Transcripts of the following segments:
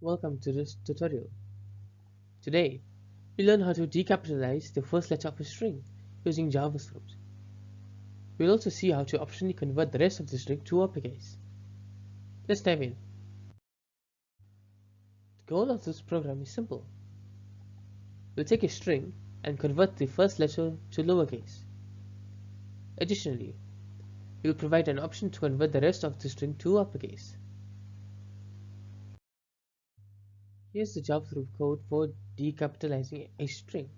Welcome to this tutorial. Today, we learn how to decapitalize the first letter of a string using JavaScript. We'll also see how to optionally convert the rest of the string to uppercase. Let's dive in. The goal of this program is simple. We'll take a string and convert the first letter to lowercase. Additionally, we'll provide an option to convert the rest of the string to uppercase. Here's the JavaScript code for decapitalizing a string.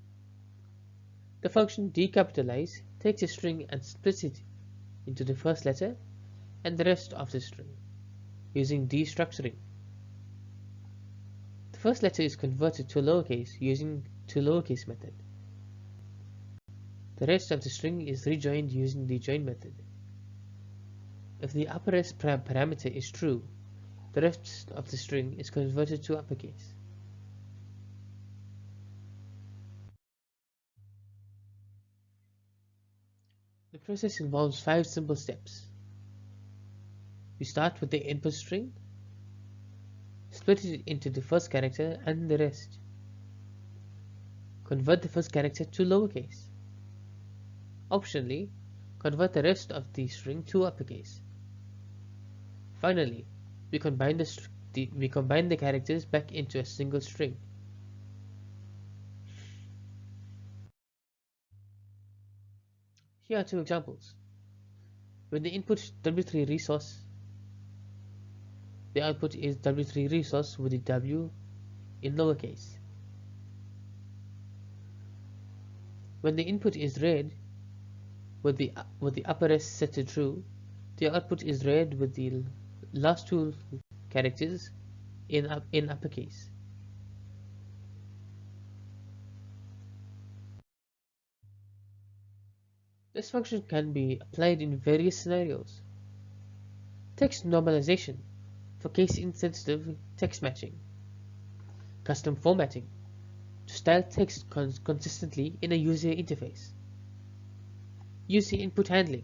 The function decapitalize takes a string and splits it into the first letter and the rest of the string using destructuring. The first letter is converted to lowercase using toLowercase method. The rest of the string is rejoined using the join method. If the uppercase parameter is true, the rest of the string is converted to uppercase. The process involves 5 simple steps. We start with the input string, split it into the first character and the rest. Convert the first character to lowercase. Optionally, convert the rest of the string to uppercase. Finally, we combine the characters back into a single string. Here are 2 examples. When the input is W3 resource, the output is W3 resource with the W in lowercase. When the input is read with the uppercase set to true, the output is read with the last 2 characters in uppercase. This function can be applied in various scenarios. Text normalization for case-insensitive text matching. Custom formatting to style text consistently in a user interface. User input handling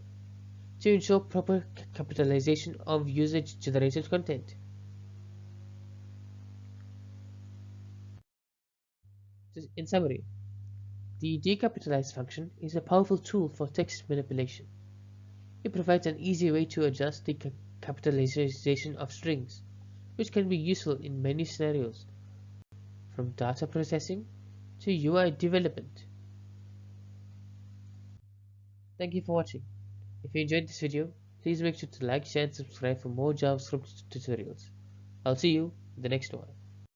to ensure proper capitalization of user-generated content. In summary, the decapitalize function is a powerful tool for text manipulation. It provides an easy way to adjust the capitalization of strings, which can be useful in many scenarios, from data processing to UI development. Thank you for watching. If you enjoyed this video, please make sure to like, share and subscribe for more JavaScript tutorials. I'll see you in the next one.